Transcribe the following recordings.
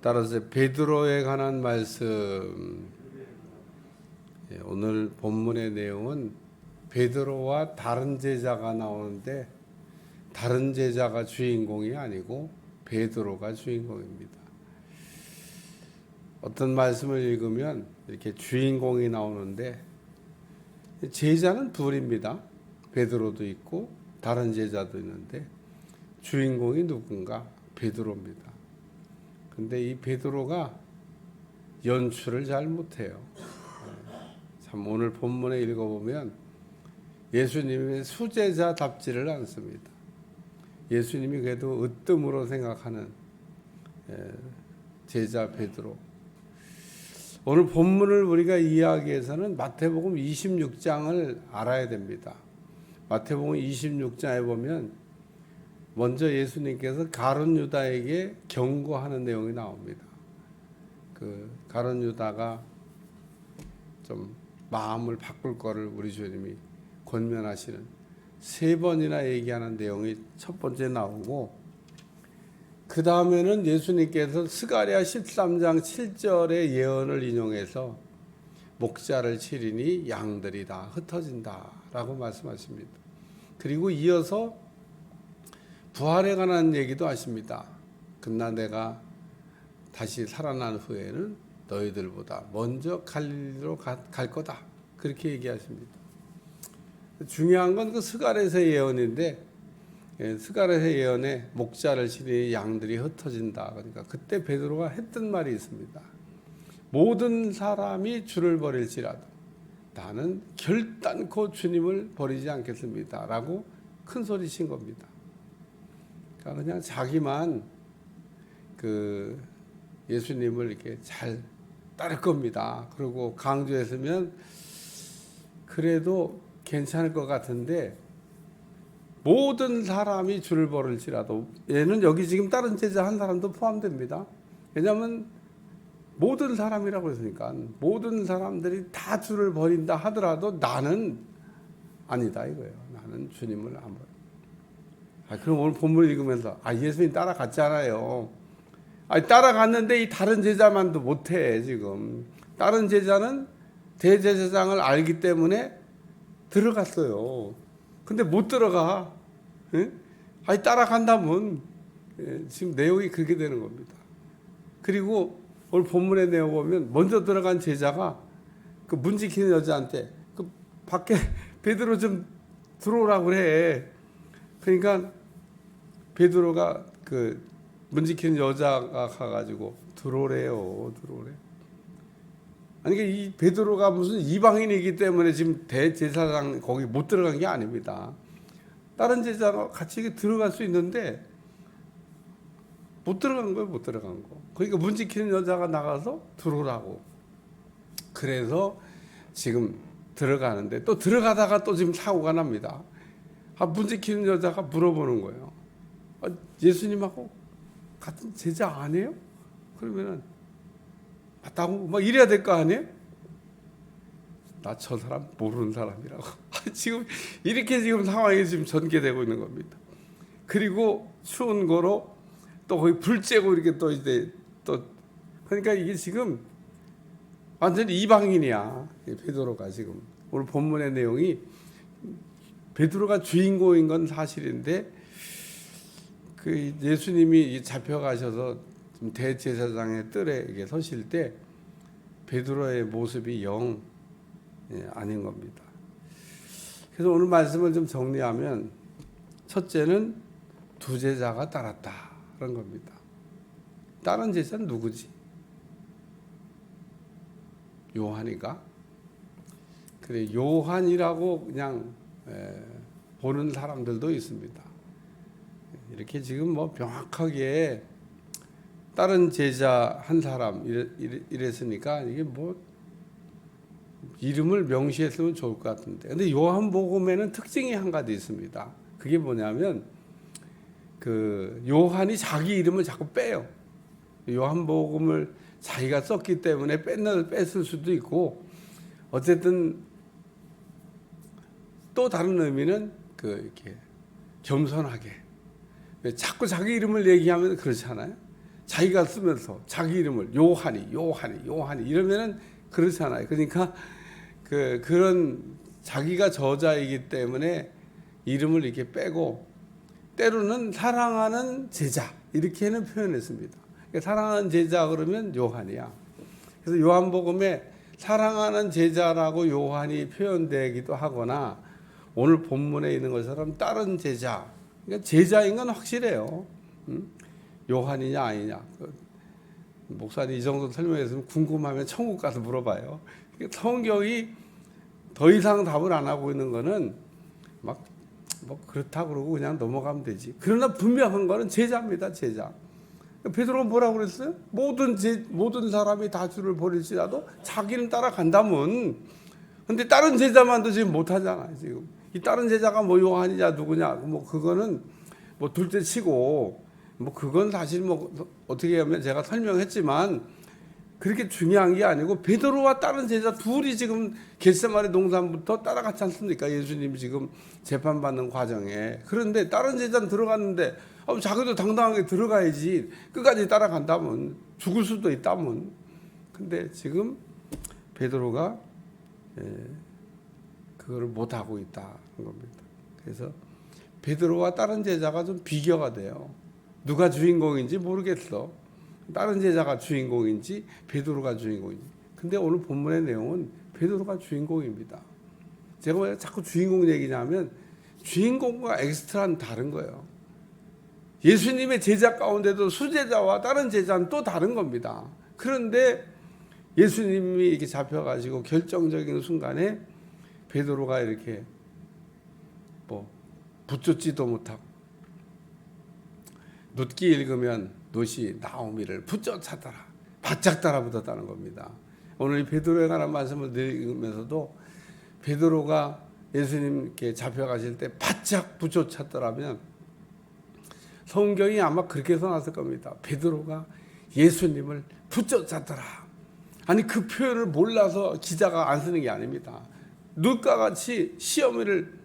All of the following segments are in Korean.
따라서 베드로에 관한 말씀, 오늘 본문의 내용은 베드로와 다른 제자가 나오는데 다른 제자가 주인공이 아니고 베드로가 주인공입니다. 어떤 말씀을 읽으면 이렇게 주인공이 나오는데 제자는 둘입니다. 베드로도 있고 다른 제자도 있는데 주인공이 누군가? 베드로입니다. 근데 이 베드로가 연출을 잘 못해요. 참 오늘 본문에 읽어보면 예수님의 수제자답지를 않습니다. 예수님이 그래도 으뜸으로 생각하는 제자 베드로. 오늘 본문을 우리가 이해하기 위해서는 마태복음 26장을 알아야 됩니다. 마태복음 26장에 보면 먼저 예수님께서 가룟 유다에게 경고하는 내용이 나옵니다. 그 가룟 유다가 좀 마음을 바꿀 거를 우리 주님이 권면하시는 3번이나 얘기하는 내용이 첫 번째 나오고, 그 다음에는 예수님께서 스가랴 13장 7절의 예언을 인용해서 목자를 치리니 양들이 다 흩어진다 라고 말씀하십니다. 그리고 이어서 부활에 관한 얘기도 하십니다. 그러나 내가 다시 살아난 후에는 너희들보다 먼저 갈릴리로 갈 거다, 그렇게 얘기하십니다. 중요한 건 그 스가랴서의 예언인데, 스가랴서의 예언에 목자를 치니 양들이 흩어진다. 그러니까 그때 베드로가 했던 말이 있습니다. 모든 사람이 주를 버릴지라도 나는 결단코 주님을 버리지 않겠습니다 라고 큰 소리 친 겁니다. 그러니까 그냥 자기만 그 예수님을 이렇게 잘 따를 겁니다. 그리고 강조했으면 그래도 괜찮을 것 같은데, 모든 사람이 주를 버릴지라도, 얘는 여기 지금 다른 제자 한 사람도 포함됩니다. 왜냐하면 모든 사람이라고 했으니까 모든 사람들이 다 주를 버린다 하더라도 나는 아니다 이거예요. 나는 주님을 안 버려. 그럼 오늘 본문을 읽으면서 예수님 따라갔잖아요. 따라갔는데 이 다른 제자만도 못해. 지금 다른 제자는 대제사장을 알기 때문에 들어갔어요. 근데 못 들어가. 따라간다면 지금 내용이 그렇게 되는 겁니다. 그리고 오늘 본문의 내용 보면 먼저 들어간 제자가 그 문 지키는 여자한테 그 밖에 베드로 좀 들어오라고 그래. 그러니까 베드로가 그 문 지키는 여자가 가가지고 들어오래요. 아니 이 베드로가 무슨 이방인이기 때문에 지금 대제사장 거기 못 들어간 게 아닙니다. 다른 제자가 같이 들어갈 수 있는데 못 들어간 거예요. 못 들어간 거. 그러니까 문 지키는 여자가 나가서 들어오라고. 그래서 지금 들어가는데 또 들어가다가 또 지금 사고가 납니다. 문 지키는 여자가 물어보는 거예요. 예수님하고 같은 제자 아니에요? 그러면은 맞다고 막 이래야 될 거 아니에요? 나 저 사람 모르는 사람이라고. 지금 이렇게 지금 상황이 지금 전개되고 있는 겁니다. 그리고 추운 거로 또 거기 불 쬐고 이렇게 또 이제 또 그러니까 이게 지금 완전히 이방인이야. 베드로가 지금 오늘 본문의 내용이 베드로가 주인공인 건 사실인데, 그 예수님이 잡혀가셔서 대제사장의 뜰에 서실 때 베드로의 모습이 영 아닌 겁니다. 그래서 오늘 말씀을 좀 정리하면, 첫째는 두 제자가 따랐다 그런 겁니다. 다른 제자는 누구지? 요한이가? 그래, 요한이라고 그냥 보는 사람들도 있습니다. 이렇게 지금 뭐 명확하게 다른 제자 한 사람 이랬으니까 이게 뭐 이름을 명시했으면 좋을 것 같은데, 근데 요한복음에는 특징이 한 가지 있습니다. 그게 뭐냐면 그 요한이 자기 이름을 자꾸 빼요. 요한복음을 자기가 썼기 때문에 뺐을 수도 있고, 어쨌든 또 다른 의미는 그 이렇게 겸손하게, 자꾸 자기 이름을 얘기하면 그렇잖아요. 자기가 쓰면서 자기 이름을 요한이 이러면은 그렇잖아요. 그러니까 그런 자기가 저자이기 때문에 이름을 이렇게 빼고 때로는 사랑하는 제자 이렇게는 표현했습니다. 그러니까 사랑하는 제자 그러면 요한이야. 그래서 요한복음에 사랑하는 제자라고 요한이 표현되기도 하거나 오늘 본문에 있는 것처럼 다른 제자, 그러니까 제자인 건 확실해요. 요한이냐 아니냐. 목사님 이 정도 설명했으면 궁금하면 천국 가서 물어봐요. 성경이 더 이상 답을 안 하고 있는 거는 막 뭐 그렇다 그러고 그냥 넘어가면 되지. 그러나 분명한 거는 제자입니다. 제자. 베드로는 뭐라고 그랬어요? 모든 사람이 다 주를 버릴지라도 자기는 따라간다면. 근데 다른 제자만도 지금 못하잖아요. 지금 이 다른 제자가 뭐 요한이냐 누구냐 뭐 그거는 뭐 둘째 치고 뭐 그건 사실 뭐 어떻게 하면 제가 설명했지만 그렇게 중요한 게 아니고 베드로와 다른 제자 둘이 지금 겟세마네 동산부터 따라갔지 않습니까? 예수님이 지금 재판받는 과정에. 그런데 다른 제자는 들어갔는데 자기도 당당하게 들어가야지. 끝까지 따라간다면 죽을 수도 있다면. 근데 지금 베드로가 그거를 못하고 있다는 겁니다. 그래서 베드로와 다른 제자가 좀 비교가 돼요. 누가 주인공인지 모르겠어. 다른 제자가 주인공인지 베드로가 주인공인지. 근데 오늘 본문의 내용은 베드로가 주인공입니다. 제가 왜 자꾸 주인공 얘기냐면 주인공과 엑스트라는 다른 거예요. 예수님의 제자 가운데도 수제자와 다른 제자는 또 다른 겁니다. 그런데 예수님이 이렇게 잡혀가지고 결정적인 순간에 베드로가 이렇게 뭐 붙잡지도 못하고 눕기 읽으면 롯이 나오미를 붙쫓았더라. 바짝 따라붙었다는 겁니다. 오늘 이 베드로에 관한 말씀을 읽으면서도 베드로가 예수님께 잡혀가실 때 바짝 붙쫓았더라면 성경이 아마 그렇게 써놨을 겁니다. 베드로가 예수님을 붙쫓았더라. 아니 그 표현을 몰라서 기자가 안 쓰는 게 아닙니다. 룻과 같이 시어머니를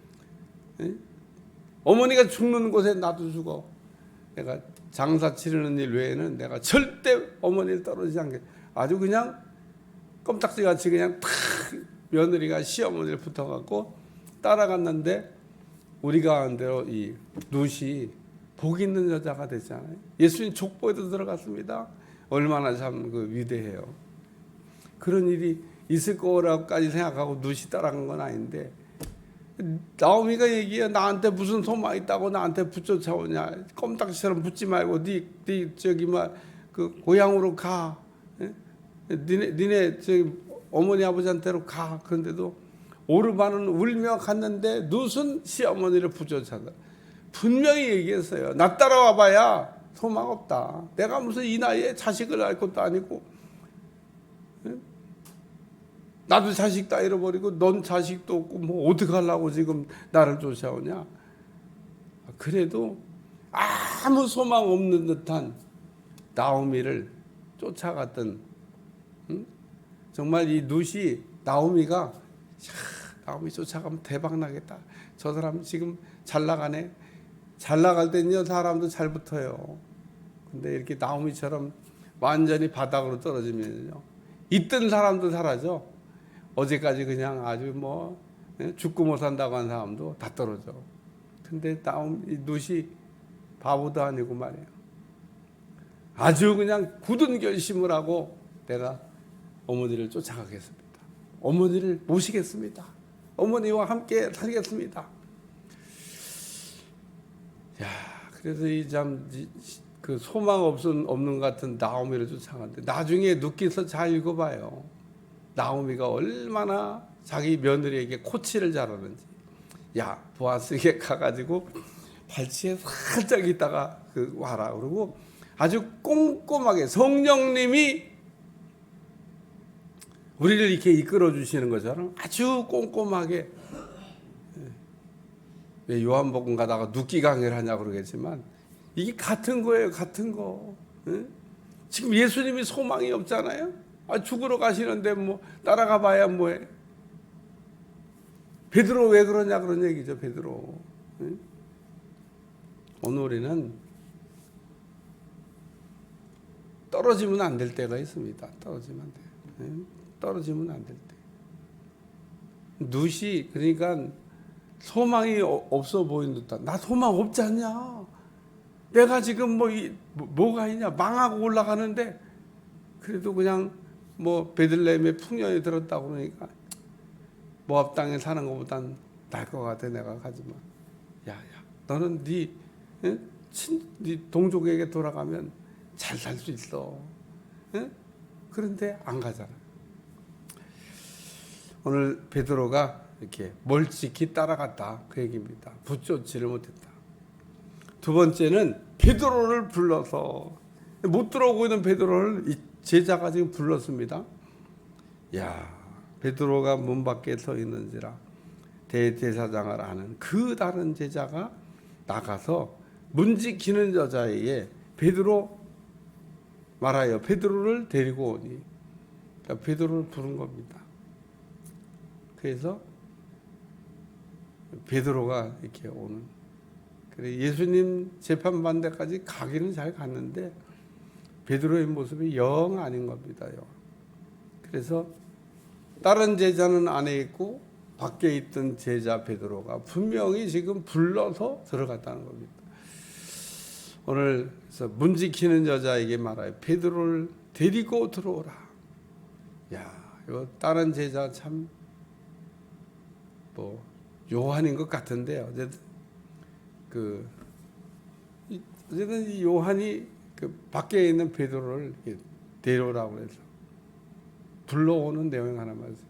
어머니가 죽는 곳에 나도 죽어. 내가 장사 치르는 일 외에는 내가 절대 어머니를 떨어지지 않게 아주 그냥 껌딱지같이 그냥 탁 며느리가 시어머니를 붙어갖고 따라갔는데 우리가 한 대로 이 룻이 복 있는 여자가 됐잖아요. 예수님 족보에도 들어갔습니다. 얼마나 참 그 위대해요. 그런 일이 있을 거라고까지 생각하고 룻이 따라간 건 아닌데 나오미가 얘기해. 나한테 무슨 소망 있다고 나한테 붙여쳐오냐. 껌딱지처럼 붙지 말고 네 저기 그 고향으로 가. 니네 저기 어머니 아버지한테로 가. 그런데도 오르반은 울며 갔는데 룻은 시어머니를 붙여쳐다. 분명히 얘기했어요. 나 따라와 봐야 소망 없다. 내가 무슨 이 나이에 자식을 낳을 것도 아니고 나도 자식 다 잃어버리고 넌 자식도 없고 뭐 어떻게 하려고 지금 나를 쫓아오냐. 그래도 아무 소망 없는 듯한 나오미를 쫓아갔던 정말 이 룻이 나오미가 나오미 쫓아가면 대박 나겠다. 저 사람 지금 잘 나가네. 잘 나갈 때는요 사람도 잘 붙어요. 근데 이렇게 나오미처럼 완전히 바닥으로 떨어지면요 있던 사람도 사라져. 어제까지 그냥 아주 뭐 죽고 못 산다고 한 사람도 다 떨어져. 근데 룻이 바보도 아니고 말이에요. 아주 그냥 굳은 결심을 하고 내가 어머니를 쫓아가겠습니다. 어머니를 모시겠습니다. 어머니와 함께 살겠습니다. 야, 그래서 이 참 그 소망 없는 같은 나오미를 쫓아갔는데 나중에 룻기서 잘 읽어봐요. 나오미가 얼마나 자기 며느리에게 코치를 잘하는지. 야, 보아스에게 가가지고 발치에 살짝 있다가 와라. 그러고 아주 꼼꼼하게 성령님이 우리를 이렇게 이끌어 주시는 것처럼 아주 꼼꼼하게. 왜 요한복음 가다가 눕기 강의를 하냐고 그러겠지만 이게 같은 거예요. 같은 거. 지금 예수님이 소망이 없잖아요. 죽으러 가시는데 뭐 따라가 봐야 뭐해. 베드로 왜 그러냐 그런 얘기죠. 베드로. 오늘 우리는 떨어지면 안 될 때가 있습니다. 떨어지면 안 돼요. 네? 떨어지면 안 될 때. 룻이 그러니까 소망이 없어 보인 듯한, 나 소망 없지 않냐? 내가 지금 뭐가 있냐? 망하고 올라가는데 그래도 그냥 베들레헴의 풍년이 들었다고 그러니까 모압 땅에 사는 것보단 나을 것 같아. 내가 가지마. 야야, 너는 네 동족에게 돌아가면 잘 살 수 있어. 응? 그런데 안 가잖아. 오늘 베드로가 이렇게 멀찍이 따라갔다 그 얘기입니다. 붙잡지를 못했다. 두 번째는 베드로를 불러서, 못 들어오고 있는 베드로를 이 제자가 지금 불렀습니다. 야, 베드로가 문 밖에 서 있는지라 대제사장을 아는 그 다른 제자가 나가서 문 지키는 여자에게 베드로 말하여 베드로를 데리고 오니, 그러니까 베드로를 부른 겁니다. 그래서 베드로가 이렇게 오는, 그래 예수님 재판받는 데까지 가기는 잘 갔는데 베드로의 모습이 영 아닌 겁니다. 영. 그래서 다른 제자는 안에 있고 밖에 있던 제자 베드로가 분명히 지금 불러서 들어갔다는 겁니다. 오늘 그래서 문 지키는 여자에게 말하여 베드로를 데리고 들어오라. 야, 이거 다른 제자 참 요한인 것 같은데 어쨌든 이 요한이 그 밖에 있는 베드로를 데려오라고 해서 불러오는 내용 하나 말씀.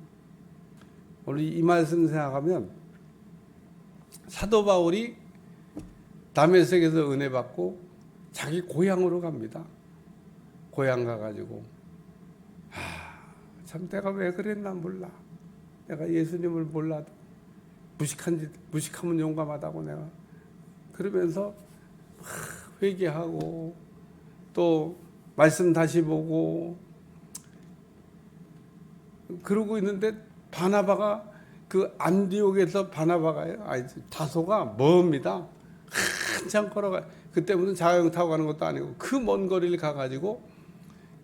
오늘 이 말씀 생각하면 사도 바울이 다메섹에서 은혜 받고 자기 고향으로 갑니다. 고향 가가지고 참 내가 왜 그랬나 몰라. 내가 예수님을 몰라도 무식하면 용감하다고 내가 그러면서 회개하고 또 말씀 다시 보고 그러고 있는데 바나바가 그 안디옥에서 바나바가요, 다소가 멉니다. 한참 걸어가. 그때 무슨 자가용 타고 가는 것도 아니고 그 먼 거리를 가가지고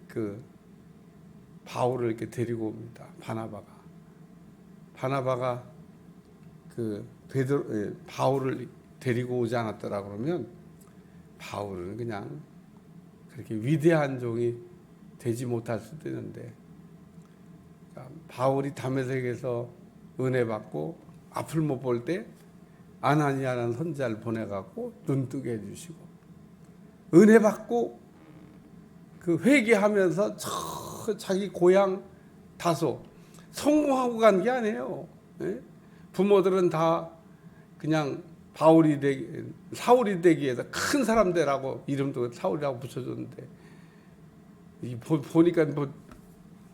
그 바울을 이렇게 데리고 옵니다. 바나바가 그 바울을 데리고 오지 않았더라 그러면 바울은 그냥 그렇게 위대한 종이 되지 못할 수도 있는데, 그러니까 바울이 다메섹에서 은혜 받고 앞을 못 볼 때 아나니아라는 선지자를 보내갖고 눈뜨게 해주시고, 은혜 받고 그 회개하면서 자기 고향 다소 성공하고 간 게 아니에요. 부모들은 다 그냥 사울이 되기 위해서 큰 사람 되라고 이름도 사울이라고 붙여줬는데, 보니까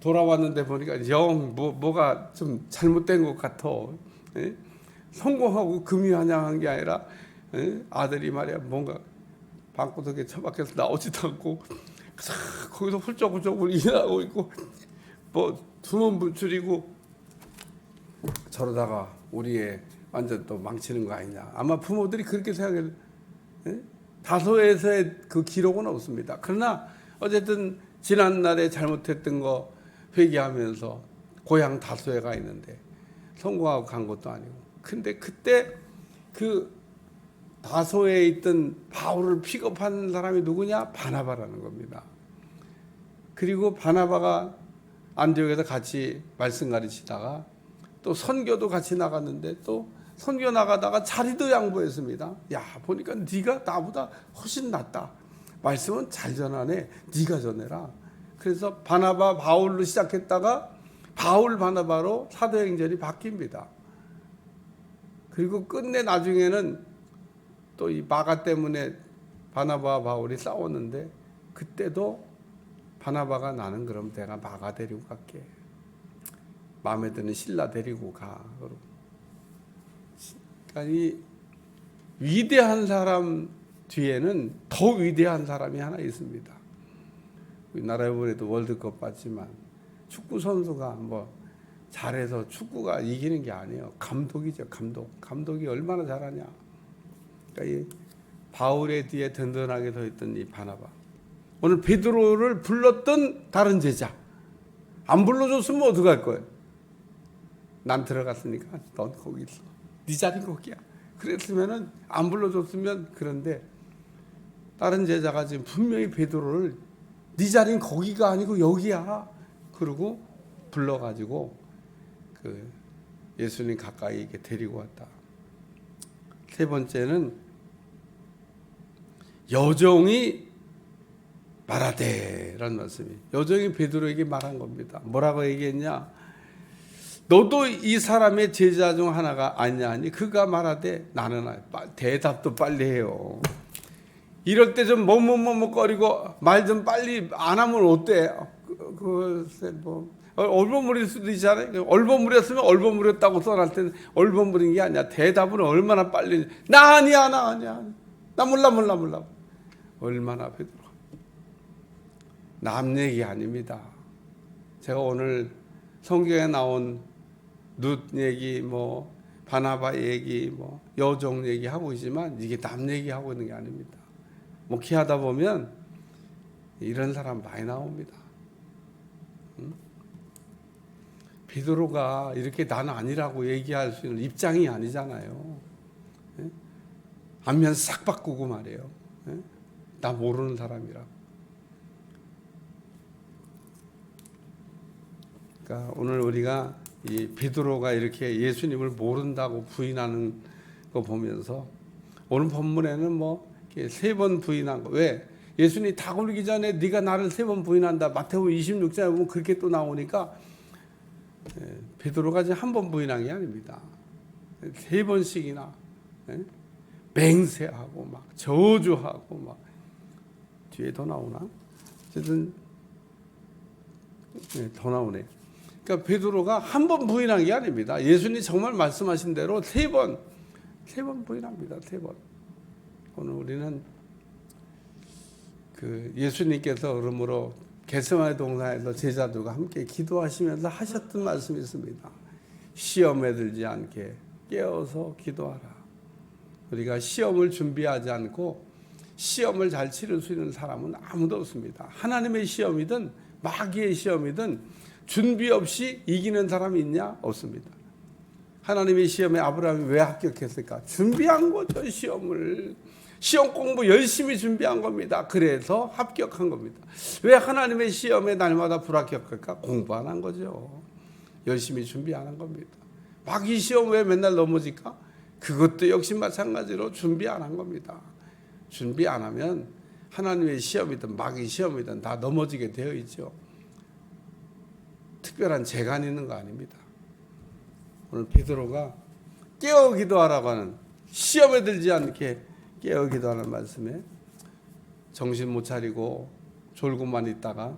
돌아왔는데 보니까 뭐가 좀 잘못된 것 같아. 성공하고 금이환영한 게 아니라 아들이 말이야 뭔가 방구석에 처박혀서 나오지도 않고 거기서 훌쩍훌쩍 일하고 있고 두문 분출이고, 저러다가 우리의 완전 또 망치는 거 아니냐. 아마 부모들이 그렇게 생각해요. 다소에서의 그 기록은 없습니다. 그러나 어쨌든 지난날에 잘못했던 거 회개하면서 고향 다소에 가 있는데 성공하고 간 것도 아니고, 근데 그때 그 다소에 있던 바울을 픽업한 사람이 누구냐? 바나바라는 겁니다. 그리고 바나바가 안디옥에서 같이 말씀 가르치다가 또 선교도 같이 나갔는데 또 선교 나가다가 자리도 양보했습니다. 야, 보니까 네가 나보다 훨씬 낫다. 말씀은 잘 전하네. 네가 전해라. 그래서 바나바 바울로 시작했다가 바울 바나바로 사도행전이 바뀝니다. 그리고 끝내 나중에는 또 이 마가 때문에 바나바와 바울이 싸웠는데, 그때도 바나바가 나는 그럼 내가 마가 데리고 갈게. 마음에 드는 신라 데리고 가. 그러니까 이 위대한 사람 뒤에는 더 위대한 사람이 하나 있습니다. 우리나라 이번에도 월드컵 봤지만 축구 선수가 잘해서 축구가 이기는 게 아니에요. 감독이죠. 감독이 얼마나 잘하냐. 그러니까 이 바울의 뒤에 든든하게 서 있던 이 바나바. 오늘 베드로를 불렀던 다른 제자 안 불러줬으면 어떡할 거예요? 난 들어갔으니까 넌 거기 있어. 네 자리는 거기야. 그랬으면은 안 불러줬으면. 그런데 다른 제자가 지금 분명히 베드로를 네 자리는 거기가 아니고 여기야. 그러고 불러가지고 그 예수님 가까이 이렇게 데리고 왔다. 세 번째는 여종이 말하되라는 말씀이. 여종이 베드로에게 말한 겁니다. 뭐라고 얘기했냐? 너도 이 사람의 제자 중 하나가 아니냐 하니 그가 말하되 나는 대답도 빨리 해요. 이럴 때 좀 머뭇머뭇거리고 말 좀 빨리 안 하면 어때? 글쎄 뭐 얼버무릴 수도 있잖아요. 얼버무렸으면 얼버무렸다고 써놨을 때는 얼버무린 게 아니야. 대답은 얼마나 빨리. 나 아니야. 나 몰라. 얼마나 베드로. 남 얘기 아닙니다. 제가 오늘 성경에 나온 룻 얘기, 뭐 바나바 얘기, 뭐 여종 얘기 하고 있지만 이게 남 얘기 하고 있는 게 아닙니다. 목회하다 보면 이런 사람 많이 나옵니다. 베드로가 이렇게 나는 아니라고 얘기할 수 있는 입장이 아니잖아요. 안면 싹 바꾸고 말이에요. 나 모르는 사람이라. 그러니까 오늘 우리가 이 베드로가 이렇게 예수님을 모른다고 부인하는 거 보면서 오늘 본문에는 뭐 세 번 부인한 거. 왜? 예수님이 다 굴기 전에 네가 나를 세 번 부인한다. 마태복음 26장에 보면 그렇게 또 나오니까 베드로가 한 번 부인한 게 아닙니다. 세 번씩이나 맹세하고 막 저주하고 막 뒤에 더 나오나? 어쨌든 더 나오네. 그러니까 베드로가 한 번 부인한 게 아닙니다. 예수님이 정말 말씀하신 대로 세 번 부인합니다. 세 번. 오늘 우리는 그 예수님께서 그러므로 겟세마네 동산에서 제자들과 함께 기도하시면서 하셨던 말씀이 있습니다. 시험에 들지 않게 깨어서 기도하라. 우리가 시험을 준비하지 않고 시험을 잘 치를 수 있는 사람은 아무도 없습니다. 하나님의 시험이든 마귀의 시험이든 준비 없이 이기는 사람이 있냐? 없습니다. 하나님의 시험에 아브라함이 왜 합격했을까? 준비한 거죠. 시험 공부 열심히 준비한 겁니다. 그래서 합격한 겁니다. 왜 하나님의 시험에 날마다 불합격할까? 공부 안 한 거죠. 열심히 준비 안 한 겁니다. 마귀 시험 왜 맨날 넘어질까? 그것도 역시 마찬가지로 준비 안 한 겁니다. 준비 안 하면 하나님의 시험이든 마귀 시험이든 다 넘어지게 되어 있죠. 특별한 재간이 있는 거 아닙니다. 오늘 베드로가 깨어 기도하라고 하는, 시험에 들지 않게 깨어 기도하는 말씀에 정신 못 차리고 졸고만 있다가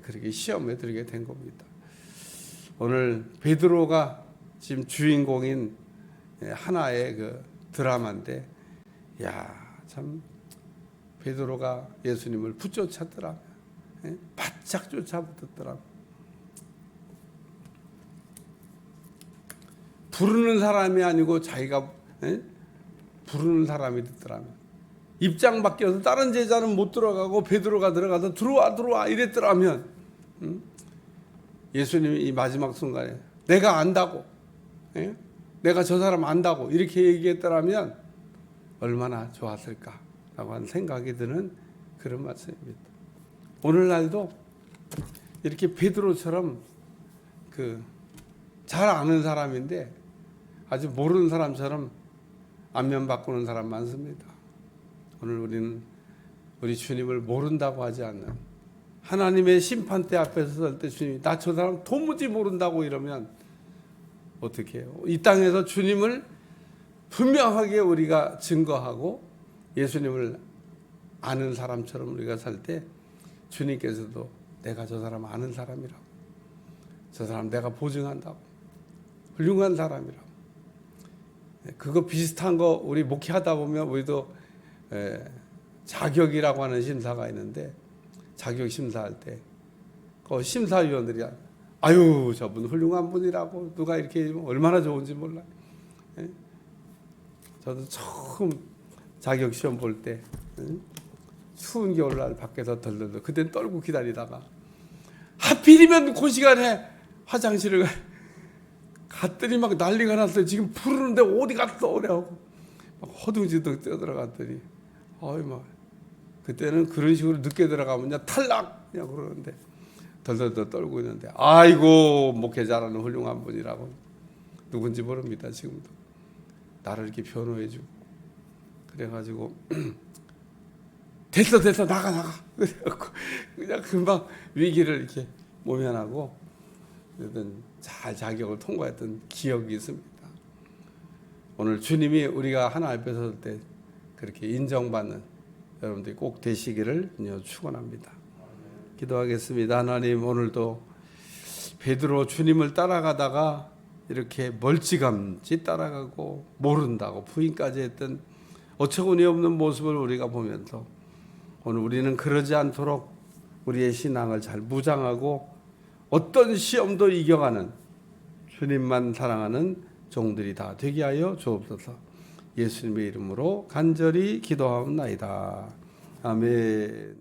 그렇게 시험에 들게 된 겁니다. 오늘 베드로가 지금 주인공인 하나의 그 드라마인데, 참 베드로가 예수님을 붙쫓았더라, 바짝 쫓아붙었더라. 부르는 사람이 아니고 자기가 부르는 사람이 됐더라면, 입장 바뀌어서 다른 제자는 못 들어가고 베드로가 들어가서 들어와 이랬더라면, 예수님이 이 마지막 순간에 내가 안다고, 내가 저 사람 안다고 이렇게 얘기했더라면 얼마나 좋았을까라고 하는 생각이 드는 그런 말씀입니다. 오늘날도 이렇게 베드로처럼 잘 아는 사람인데 아주 모르는 사람처럼 안면 바꾸는 사람 많습니다. 오늘 우리는 우리 주님을 모른다고 하지 않는, 하나님의 심판대 앞에서 설 때 주님이 나 저 사람 도무지 모른다고 이러면 어떻게 해요? 이 땅에서 주님을 분명하게 우리가 증거하고 예수님을 아는 사람처럼 우리가 살 때 주님께서도 내가 저 사람 아는 사람이라고, 저 사람 내가 보증한다고, 훌륭한 사람이라고. 그거 비슷한 거 우리 목회하다 보면 우리도 자격이라고 하는 심사가 있는데, 자격 심사할 때 그 심사위원들이 아유 저분 훌륭한 분이라고, 누가 이렇게 얼마나 좋은지 몰라요. 저도 처음 자격 시험 볼 때 추운 겨울날 밖에서 덜덜덜 그땐 떨고 기다리다가 하필이면 그 시간에 화장실을 갔더니 막 난리가 났어요. 지금 부르는데 어디 갔어? 그래갖고 막 허둥지둥 뛰어들어갔더니 어이 막 그때는 그런 식으로 늦게 들어가면 그냥 탈락 그냥 그러는데 덜덜덜 떨고 있는데 아이고 목회자라는 훌륭한 분이라고 누군지 모릅니다. 지금도 나를 이렇게 변호해주고 그래가지고 됐어 나가 그래갖고 그냥 금방 위기를 이렇게 모면하고 그러던 잘 자격을 통과했던 기억이 있습니다. 오늘 주님이 우리가 하나님 앞에 설 때 그렇게 인정받는 여러분들이 꼭 되시기를 축원합니다. 기도하겠습니다. 하나님 오늘도 베드로 주님을 따라가다가 이렇게 멀찌감치 따라가고 모른다고 부인까지 했던 어처구니 없는 모습을 우리가 보면서 오늘 우리는 그러지 않도록 우리의 신앙을 잘 무장하고 어떤 시험도 이겨가는 주님만 사랑하는 종들이 다 되게 하여 주옵소서. 예수님의 이름으로 간절히 기도하옵나이다. 아멘.